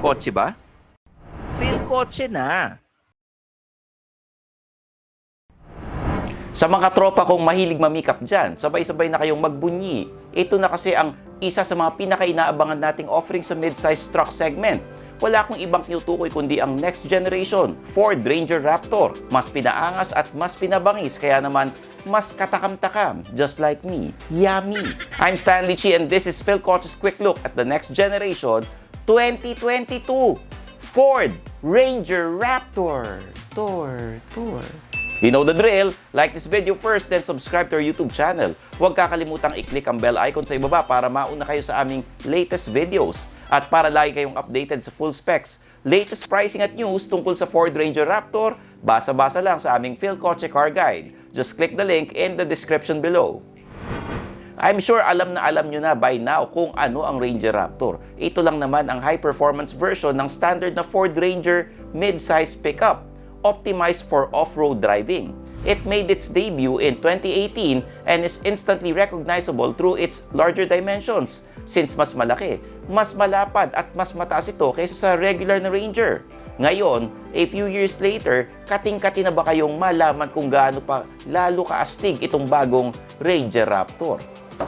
kotse ba? Feel kotse na. Sa mga tropa kong mahilig mamikap dyan, sabay-sabay na kayong magbunyi. Ito na kasi ang isa sa mga pinaka-inaabangan nating offering sa mid-size truck segment. Wala akong ibang tinutukoy kundi ang next generation Ford Ranger Raptor. Mas pinaangas at mas pinabangis, kaya naman mas katakam-takam, just like me. Yummy! I'm Stanley Chi and this is Phil Coach's quick look at the next generation 2022 Ford Ranger Raptor. Tour. You know the drill. Like this video first, then subscribe to our YouTube channel. Huwag kakalimutang i-click ang bell icon sa ibaba para mauna kayo sa aming latest videos. At para lagi kayong updated sa full specs, latest pricing at news tungkol sa Ford Ranger Raptor, basa-basa lang sa aming Phil Coche Car Guide. Just click the link in the description below. I'm sure alam nyo na by now kung ano ang Ranger Raptor. Ito lang naman ang high-performance version ng standard na Ford Ranger mid-size pickup, optimized for off-road driving. It made its debut in 2018 and is instantly recognizable through its larger dimensions since mas malaki, mas malapad at mas mataas ito kaysa sa regular na Ranger. Ngayon, a few years later, kating-kati na ba kayong malaman kung gaano pa lalo kaastig itong bagong Ranger Raptor?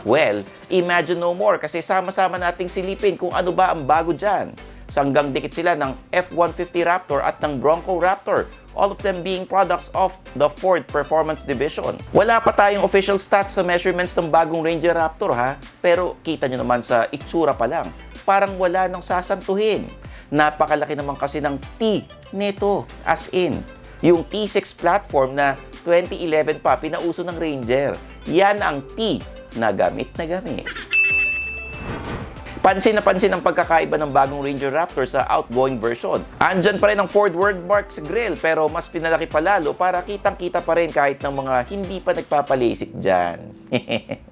Well, imagine no more kasi sama-sama nating silipin kung ano ba ang bago dyan. Sanggang dikit sila ng F-150 Raptor at ng Bronco Raptor, all of them being products of the Ford Performance Division. Wala pa tayong official stats sa measurements ng bagong Ranger Raptor ha, pero kita nyo naman sa itsura pa lang, parang wala nang sasantuhin. Napakalaki naman kasi ng T nito, as in, yung T6 platform na 2011 pa pinauso ng Ranger. Yan ang T na gamit na gamit. Pansin na pansin ang pagkakaiba ng bagong Ranger Raptor sa outgoing version. Andyan pa rin ang Ford wordmark sa grille pero mas pinalaki pa lalo para kitang-kita pa rin kahit ng mga hindi pa nagpapalasik dyan.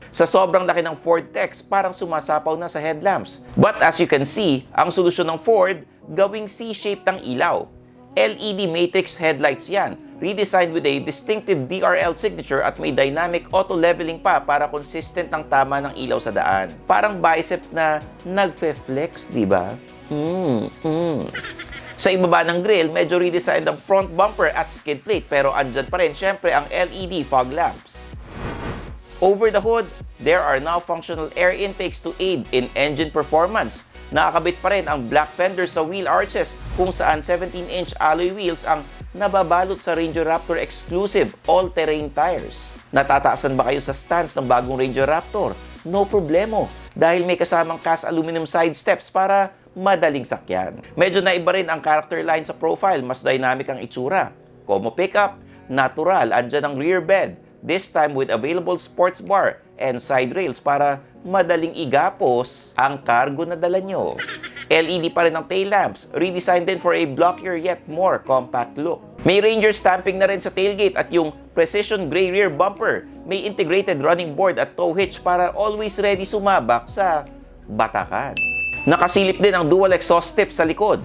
Sa sobrang laki ng Ford text, parang sumasapaw na sa headlamps. But as you can see, ang solusyon ng Ford, gawing C-shaped ang ilaw. LED matrix headlights yan, redesigned with a distinctive DRL signature at may dynamic auto-leveling pa para consistent ang tama ng ilaw sa daan. Parang bicep na nagfe-flex, di ba? Sa ibaba ng grille, medyo redesigned ang front bumper at skid plate pero andyan pa rin syempre ang LED fog lamps. Over the hood, there are now functional air intakes to aid in engine performance. Nakakabit pa rin ang black fenders sa wheel arches kung saan 17-inch alloy wheels ang nababalot sa Ranger Raptor exclusive all-terrain tires. Natataasan ba kayo sa stance ng bagong Ranger Raptor? No problemo, dahil may kasamang cast aluminum side steps para madaling sakyan. Medyo naiba rin ang character line sa profile, mas dynamic ang itsura. Como pickup, natural, andyan ang rear bed, this time with available sports bar and side rails para madaling igapos ang cargo na dala nyo. LED pa rin ang tail lamps, redesigned din for a blockier yet more compact look. May Ranger stamping na rin sa tailgate at yung precision gray rear bumper. May integrated running board at tow hitch para always ready sumabak sa batakan. Nakasilip din ang dual exhaust tips sa likod.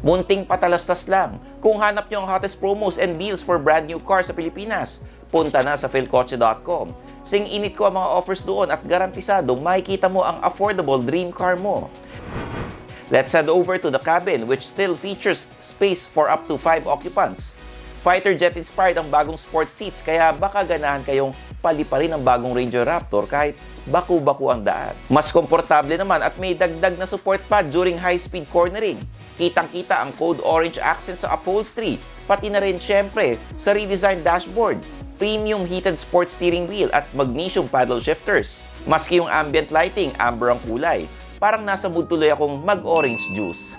Munting patalastas lang. Kung hanap nyo ang hottest promos and deals for brand new cars sa Pilipinas, punta na sa philcoche.com. Sing-init ko ang mga offers doon at garantisadong makikita mo ang affordable dream car mo. Let's head over to the cabin which still features space for up to 5 occupants. Fighter jet inspired ang bagong sport seats kaya baka ganahan kayong paliparin ang bagong Ranger Raptor kahit baku-baku ang daan. Mas komportable naman at may dagdag na support pad during high-speed cornering. Kitang-kita ang code orange accent sa upholstery, pati na rin syempre sa redesigned dashboard, premium heated sports steering wheel at magnesium paddle shifters. Maski yung ambient lighting, amber ang kulay. Parang nasa mood tuloy akong mag-orange juice.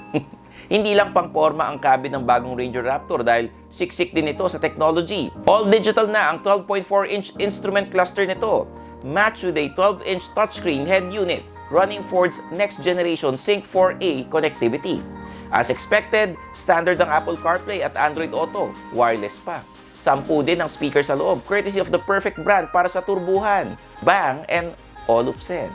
Hindi lang pang forma ang cabin ng bagong Ranger Raptor dahil siksik din ito sa technology. All digital na ang 12.4-inch instrument cluster nito, matched with a 12-inch touchscreen head unit running Ford's next generation Sync 4A connectivity. As expected, standard ang Apple CarPlay at Android Auto, wireless pa. 10 din ang speaker sa loob, courtesy of the perfect brand para sa turbuhan, bang, and all of said.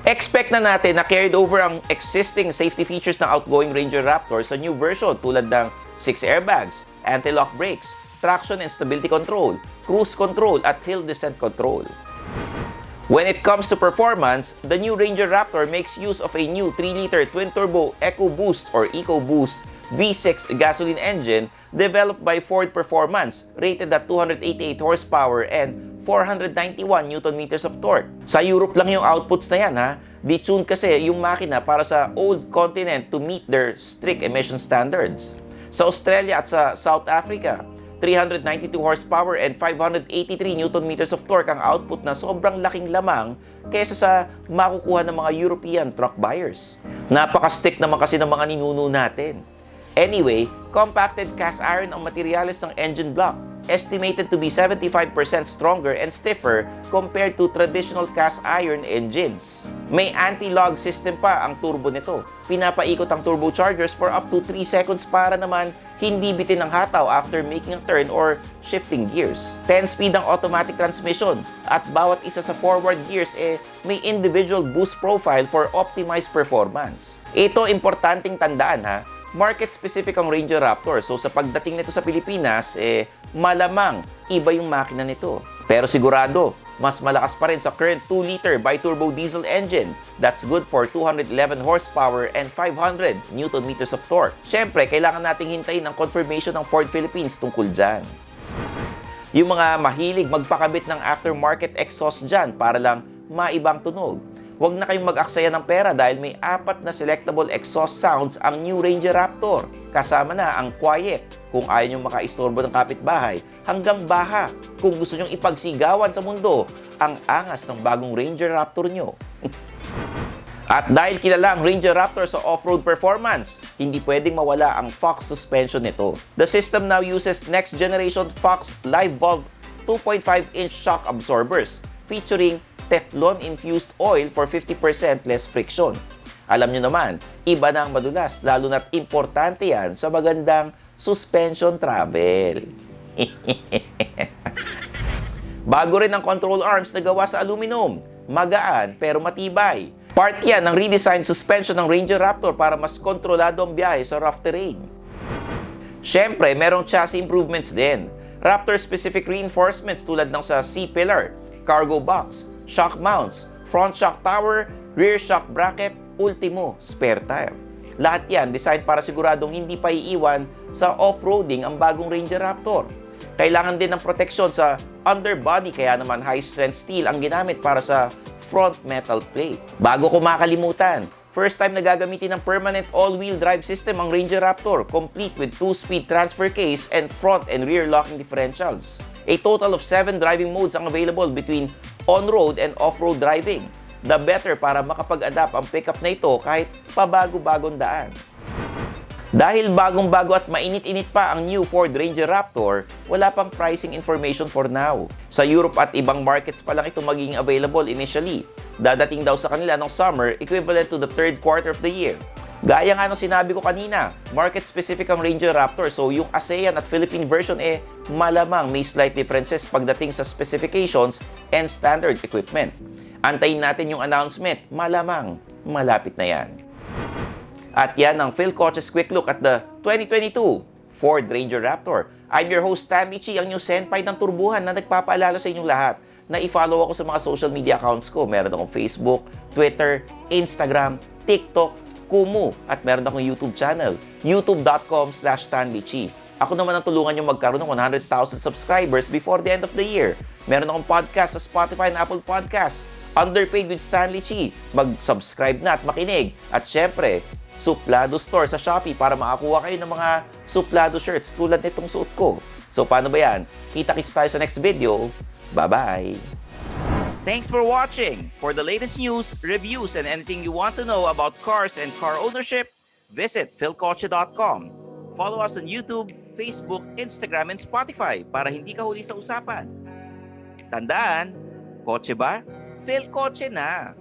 Expect na natin na carried over ang existing safety features ng outgoing Ranger Raptor sa new version tulad ng 6 airbags, anti-lock brakes, traction and stability control, cruise control at hill descent control. When it comes to performance, the new Ranger Raptor makes use of a new 3-liter twin-turbo EcoBoost or EcoBoost V6 gasoline engine developed by Ford Performance, rated at 288 horsepower and 491 Nm of torque. Sa Europe lang yung outputs na yan ha. Detune kasi yung makina para sa old continent to meet their strict emission standards. Sa Australia at sa South Africa, 392 horsepower and 583 Nm of torque ang output na sobrang laking lamang kaysa sa makukuha ng mga European truck buyers. Napaka-stick naman kasi ng mga ninuno natin. Anyway, compacted cast iron ang materyales ng engine block, estimated to be 75% stronger and stiffer compared to traditional cast iron engines. May anti-log system pa ang turbo nito. Pinapaikot ang turbochargers for up to 3 seconds para naman hindi bitin ng hataw after making a turn or shifting gears. 10-speed ang automatic transmission at bawat isa sa forward gears may individual boost profile for optimized performance. Ito importanteng tandaan ha, market-specific ang Ranger Raptor. So sa pagdating nito sa Pilipinas, malamang iba yung makina nito. Pero sigurado, mas malakas pa rin sa current 2-liter bi-turbo diesel engine that's good for 211 horsepower and 500 Nm of torque. Siyempre, kailangan nating hintayin ang confirmation ng Ford Philippines tungkol dyan. Yung mga mahilig magpakabit ng aftermarket exhaust dyan para lang maibang tunog, huwag na kayong mag-aksaya ng pera dahil may 4 na selectable exhaust sounds ang new Ranger Raptor. Kasama na ang quiet kung ayaw nyo makaistorbo ng kapitbahay, hanggang baha kung gusto nyong ipagsigawan sa mundo ang angas ng bagong Ranger Raptor nyo. At dahil kilala ang Ranger Raptor sa off-road performance, hindi pwedeng mawala ang Fox suspension nito. The system now uses next-generation Fox LiveVolve 2.5-inch shock absorbers featuring Teflon-infused oil for 50% less friction. Alam nyo naman, iba na ang madulas, lalo na't importante yan sa magandang suspension travel. Bago rin ang control arms na gawa sa aluminum, magaan pero matibay. Part yan ng redesigned suspension ng Ranger Raptor para mas kontrolado ang biyahe sa rough terrain. Siyempre, merong chassis improvements din. Raptor-specific reinforcements tulad ng sa C-pillar, cargo box, shock mounts, front shock tower, rear shock bracket, ultimo, spare tire. Lahat yan designed para siguradong hindi pa iiwan sa off-roading ang bagong Ranger Raptor. Kailangan din ng proteksyon sa underbody kaya naman high-strength steel ang ginamit para sa front metal plate. Bago ko makalimutan, first time na gagamitin ng permanent all-wheel drive system ang Ranger Raptor, complete with 2-speed transfer case and front and rear locking differentials. A total of 7 driving modes ang available between on-road and off-road driving. The better para makapag-adapt ang pickup na ito kahit pabago-bagong daan. Dahil bagong-bago at mainit-init pa ang new Ford Ranger Raptor, wala pang pricing information for now. Sa Europe at ibang markets pa lang ito magiging available initially. Dadating daw sa kanila ng summer equivalent to the 3rd quarter of the year. Gaya nga ng sinabi ko kanina, market-specific ang Ranger Raptor, so yung ASEAN at Philippine version malamang may slight differences pagdating sa specifications and standard equipment. Antayin natin yung announcement, malamang malapit na yan. At yan ang Phil Coches Quick Look at the 2022 Ford Ranger Raptor. I'm your host Stanley Chi, ang new senpai ng turbuhan na nagpapaalala sa inyong lahat na i-follow ako sa mga social media accounts ko. Meron akong Facebook, Twitter, Instagram, TikTok, Kumu, at meron akong YouTube channel, youtube.com/StanleyChi. Ako naman ang tulungan nyo magkaroon ng 100,000 subscribers before the end of the year. Meron akong podcast sa Spotify and Apple Podcast, Underpaid with Stanley Chi. Mag-subscribe na at makinig. At syempre, Suplado Store sa Shopee para makakuha kayo ng mga suplado shirts tulad nitong suot ko. So paano ba yan? Kita-kits tayo sa next video. Bye-bye! Thanks for watching! For the latest news, reviews, and anything you want to know about cars and car ownership, visit philcoche.com. Follow us on YouTube, Facebook, Instagram, and Spotify para hindi ka huli sa usapan. Tandaan, kotse ba? Philcoche na!